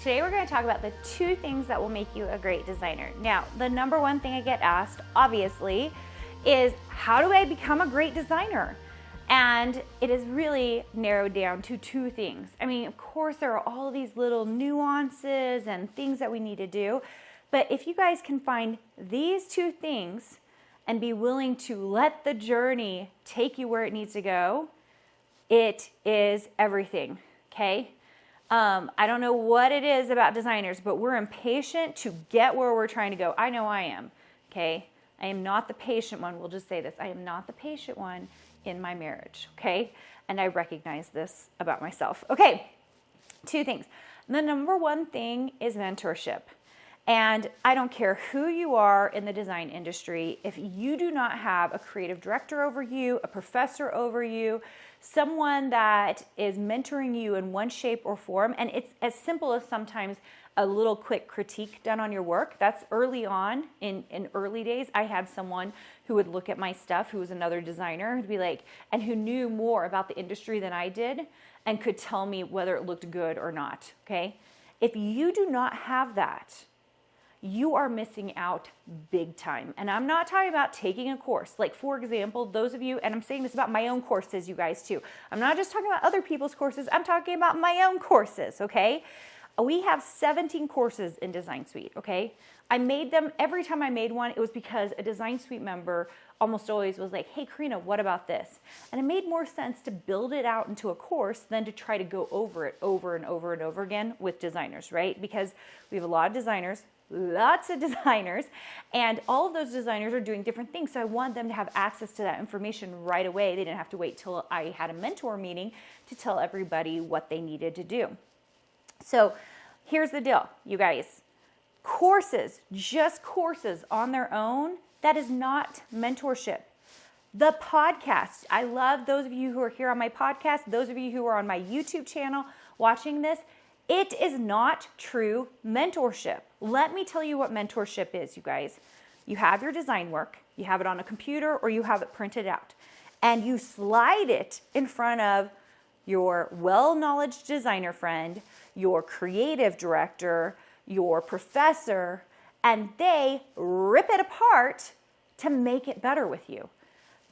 Today we're going to talk about the 2 things that will make you a great designer. Now, the number one thing I get asked, obviously, is how do I become a great designer? And it is really narrowed down to 2 things. I mean, of course, there are all these little nuances and things that we need to do, but if you guys can find these 2 things and be willing to let the journey take you where it needs to go, it is everything, okay? I don't know what it is about designers, but we're impatient to get where we're trying to go. I know I am, okay? I am not the patient one. We'll just say this. I am not the patient one in my marriage, okay? And I recognize this about myself. Okay, 2 things. The number one thing is mentorship. And I don't care who you are in the design industry, if you do not have a creative director over you, a professor over you, someone that is mentoring you in one shape or form, and it's as simple as sometimes a little quick critique done on your work. That's early on. In early days, I had someone who would look at my stuff, who was another designer, who'd be like, and who knew more about the industry than I did and could tell me whether it looked good or not, okay? If you do not have that, you are missing out big time. And I'm not talking about taking a course. Like, for example, those of you, and I'm saying this about my own courses, you guys too. I'm not just talking about other people's courses. I'm talking about my own courses, okay? We have 17 courses in Design Suite, okay? I made them, every time I made one, it was because a Design Suite member almost always was like, hey, Carina, what about this? And it made more sense to build it out into a course than to try to go over it over and over and over again with designers, right? Because we have a lot of designers, lots of designers, and all of those designers are doing different things. So I want them to have access to that information right away. They didn't have to wait till I had a mentor meeting to tell everybody what they needed to do. So here's the deal, you guys. Courses, just courses on their own, that is not mentorship. The podcast, I love those of you who are here on my podcast, those of you who are on my YouTube channel watching this, it is not true mentorship. Let me tell you what mentorship is, you guys. You have your design work, you have it on a computer or you have it printed out, and you slide it in front of your well-knowledge designer friend, your creative director, your professor, and they rip it apart to make it better with you.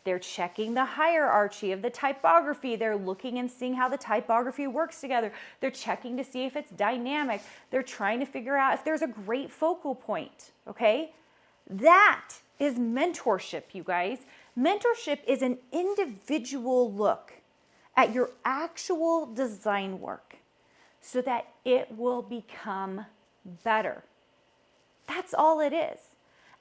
They're checking the hierarchy of the typography. They're looking and seeing how the typography works together. They're checking to see if it's dynamic. They're trying to figure out if there's a great focal point, okay? That is mentorship, you guys. Mentorship is an individual look at your actual design work so that it will become better. That's all it is.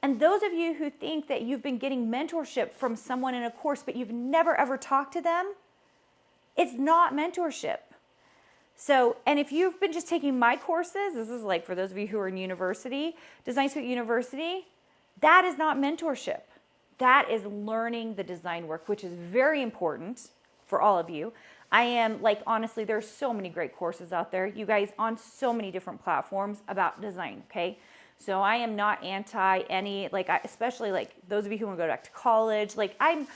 And those of you who think that you've been getting mentorship from someone in a course, but you've never ever talked to them, it's not mentorship. So, and if you've been just taking my courses, this is like for those of you who are in university, Design Suite University, that is not mentorship. That is learning the design work, which is very important for all of you. I am like, honestly, there's so many great courses out there, you guys, on so many different platforms about design, okay? So I am not anti any, like, especially like those of you who want to go back to college, like I'm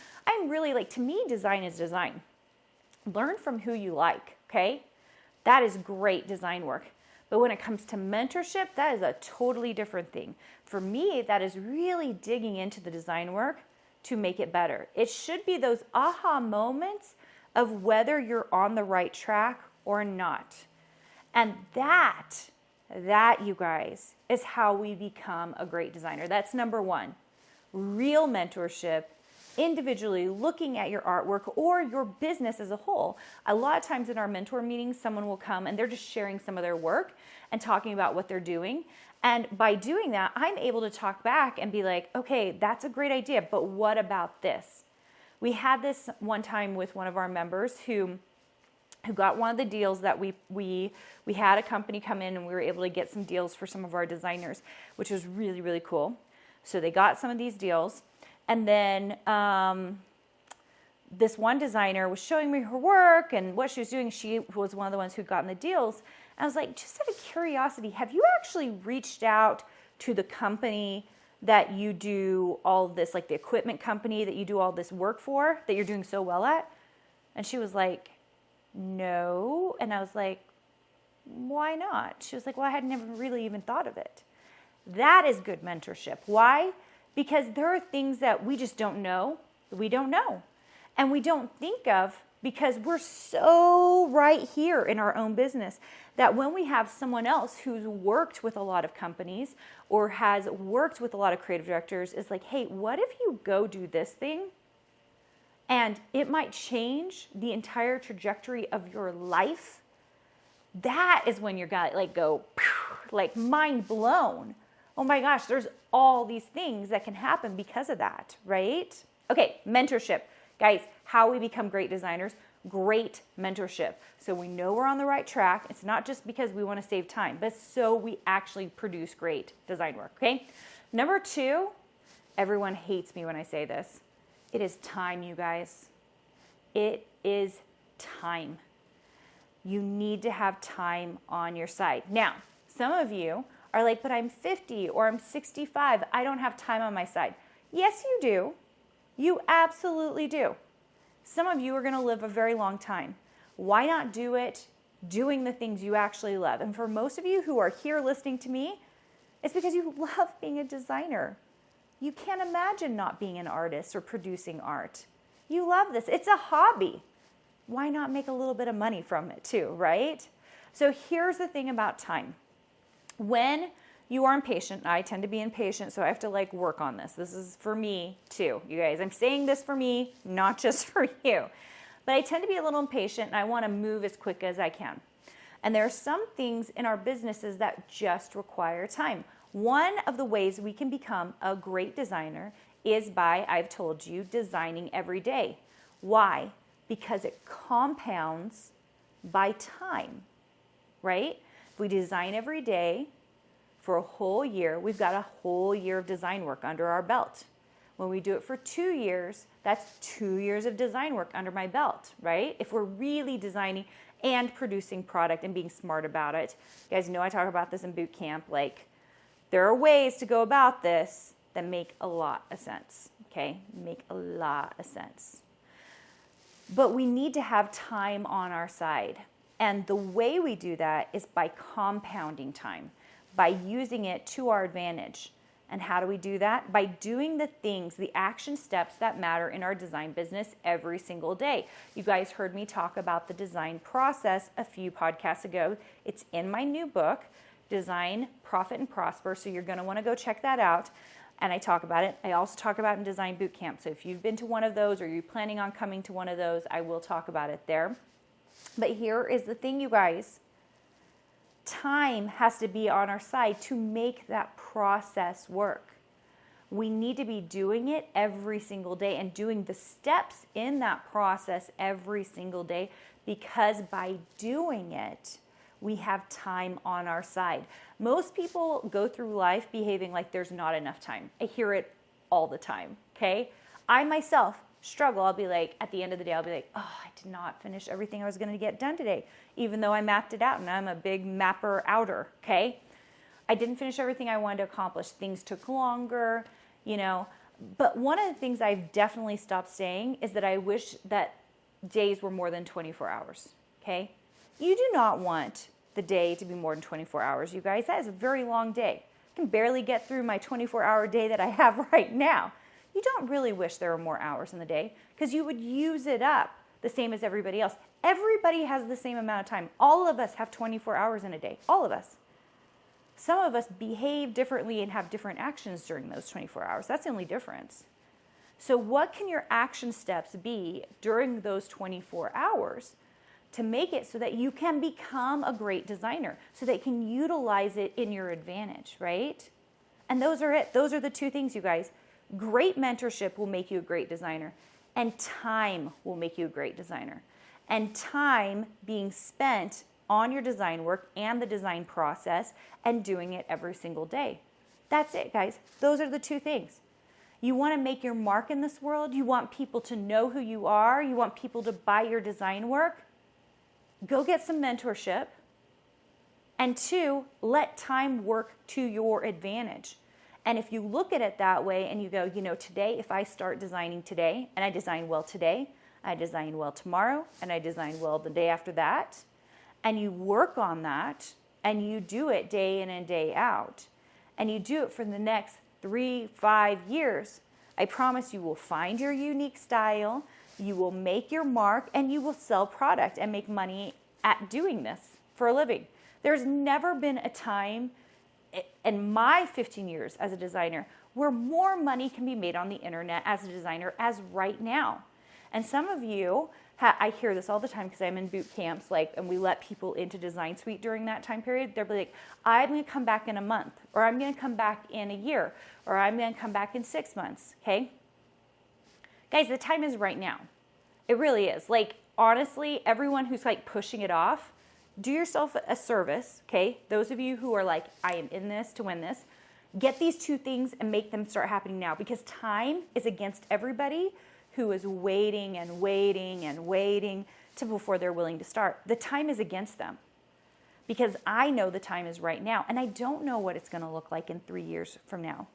really like, to me, design is design. Learn from who you like, okay? That is great design work. But when it comes to mentorship, that is a totally different thing. For me, that is really digging into the design work to make it better. It should be those aha moments of whether you're on the right track or not. And that, you guys, is how we become a great designer. That's number one. Real mentorship, individually looking at your artwork or your business as a whole. A lot of times in our mentor meetings, someone will come and they're just sharing some of their work and talking about what they're doing. And by doing that, I'm able to talk back and be like, okay, that's a great idea, but what about this? We had this one time with one of our members who got one of the deals that we had a company come in and we were able to get some deals for some of our designers, which was really, really cool. So they got some of these deals. And then this one designer was showing me her work and what she was doing. She was one of the ones who'd gotten the deals. And I was like, just out of curiosity, have you actually reached out to the company that you do all this, like the equipment company that you do all this work for, that you're doing so well at? And she was like, no. And I was like, why not? She was like, well, I had never really even thought of it. That is good mentorship. Why? Because there are things that we just don't know, that we don't know. And we don't think of because we're so right here in our own business that when we have someone else who's worked with a lot of companies or has worked with a lot of creative directors is like, hey, what if you go do this thing and it might change the entire trajectory of your life? That is when you're gonna like go like mind blown. Oh my gosh, there's all these things that can happen because of that, right? Okay, mentorship. Guys, how we become great designers, great mentorship. So we know we're on the right track. It's not just because we want to save time, but so we actually produce great design work, okay? Number 2, everyone hates me when I say this. It is time, you guys. It is time. You need to have time on your side. Now, some of you are like, but I'm 50 or I'm 65. I don't have time on my side. Yes, you do. You absolutely do. Some of you are going to live a very long time. Why not do it doing the things you actually love? And for most of you who are here listening to me, it's because you love being a designer. You can't imagine not being an artist or producing art. You love this. It's a hobby. Why not make a little bit of money from it too, right? So here's the thing about time. When you are impatient, I tend to be impatient, so I have to like work on this. This is for me too, you guys. I'm saying this for me, not just for you. But I tend to be a little impatient and I want to move as quick as I can. And there are some things in our businesses that just require time. One of the ways we can become a great designer is by, I've told you, designing every day. Why? Because it compounds by time, right? If we design every day for a whole year, we've got a whole year of design work under our belt. When we do it for 2 years, that's 2 years of design work under my belt, right? If we're really designing and producing product and being smart about it. You guys know I talk about this in boot camp. Like, there are ways to go about this that make a lot of sense, okay? Make a lot of sense. But we need to have time on our side. And the way we do that is by compounding time, by using it to our advantage. And how do we do that? By doing the things, the action steps that matter in our design business every single day. You guys heard me talk about the design process a few podcasts ago. It's in my new book, Design, Profit, and Prosper. So you're going to want to go check that out. And I talk about it. I also talk about it in Design Bootcamp. So if you've been to one of those or you're planning on coming to one of those, I will talk about it there. But here is the thing, you guys. Time has to be on our side to make that process work. We need to be doing it every single day and doing the steps in that process every single day, because by doing it, we have time on our side. Most people go through life behaving like there's not enough time. I hear it all the time, okay? I myself struggle. I'll be like, at the end of the day, I'll be like, oh, I did not finish everything I was going to get done today, even though I mapped it out and I'm a big mapper outer, okay? I didn't finish everything I wanted to accomplish. Things took longer, you know. But one of the things I've definitely stopped saying is that I wish that days were more than 24 hours, okay? You do not want the day to be more than 24 hours, you guys. That is a very long day. I can barely get through my 24-hour day that I have right now. You don't really wish there were more hours in the day because you would use it up the same as everybody else. Everybody has the same amount of time. All of us have 24 hours in a day. All of us. Some of us behave differently and have different actions during those 24 hours. That's the only difference. So what can your action steps be during those 24 hours to make it so that you can become a great designer, so that you can utilize it in your advantage, right? And those are it. Those are the two things, you guys. Great mentorship will make you a great designer, and time will make you a great designer. And time being spent on your design work and the design process and doing it every single day. That's it, guys. Those are the two things. You want to make your mark in this world. You want people to know who you are. You want people to buy your design work. Go get some mentorship. And 2, let time work to your advantage. And if you look at it that way and you go, you know, today, if I start designing today and I design well today, I design well tomorrow, and I design well the day after that, and you work on that, and you do it day in and day out, and you do it for the next 3-5 years, I promise you will find your unique style, you will make your mark, and you will sell product and make money at doing this for a living. There's never been a time in my 15 years as a designer where more money can be made on the internet as a designer as right now. And some of you, I hear this all the time because I'm in boot camps, and we let people into Design Suite during that time period. They'll be like, I'm going to come back in a month, or I'm going to come back in a year, or I'm going to come back in 6 months, okay? Guys, the time is right now. It really is. Honestly, everyone who's pushing it off, do yourself a service, okay? Those of you who are I am in this to win this, get these 2 things and make them start happening now, because time is against everybody who is waiting and waiting and waiting to before they're willing to start. The time is against them, because I know the time is right now, and I don't know what it's going to look like in 3 years from now.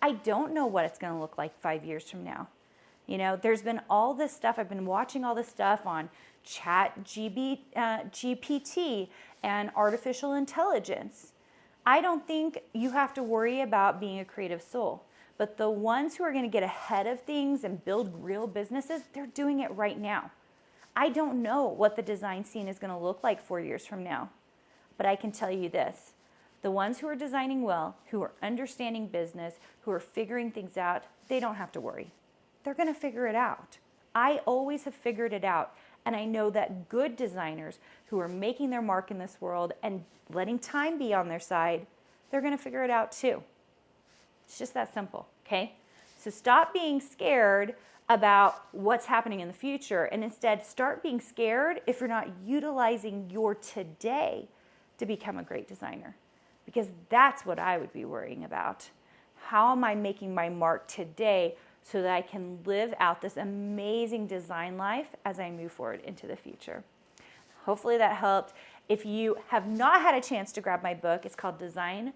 I don't know what it's going to look like 5 years from now. There's been all this stuff. I've been watching all this stuff on GPT and artificial intelligence. I don't think you have to worry about being a creative soul. But the ones who are going to get ahead of things and build real businesses, they're doing it right now. I don't know what the design scene is going to look like 4 years from now. But I can tell you this. The ones who are designing well, who are understanding business, who are figuring things out, they don't have to worry. They're going to figure it out. I always have figured it out. And I know that good designers who are making their mark in this world and letting time be on their side, they're going to figure it out too. It's just that simple, okay? So stop being scared about what's happening in the future, and instead start being scared if you're not utilizing your today to become a great designer. Because that's what I would be worrying about. How am I making my mark today so that I can live out this amazing design life as I move forward into the future? Hopefully that helped. If you have not had a chance to grab my book, it's called Design,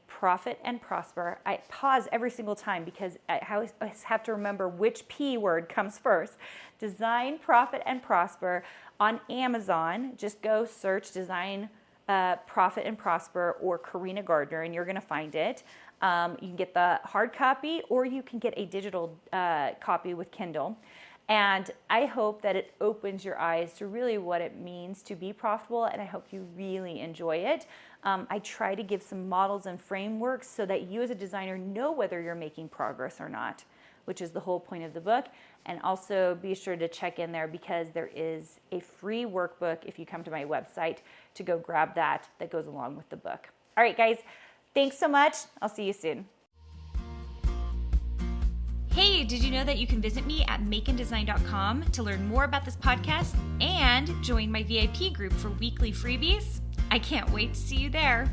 Profit, and Prosper. I pause every single time because I always have to remember which P word comes first. Design, Profit, and Prosper on Amazon. Just go search Design, Profit, and Prosper or Carina Gardner, and you're going to find it. You can get the hard copy, or you can get a digital copy with Kindle. And I hope that it opens your eyes to really what it means to be profitable, and I hope you really enjoy it. I try to give some models and frameworks so that you as a designer know whether you're making progress or not, which is the whole point of the book. And also be sure to check in there because there is a free workbook if you come to my website to go grab that goes along with the book. All right, guys, thanks so much. I'll see you soon. Hey, did you know that you can visit me at makeanddesign.com to learn more about this podcast and join my VIP group for weekly freebies? I can't wait to see you there.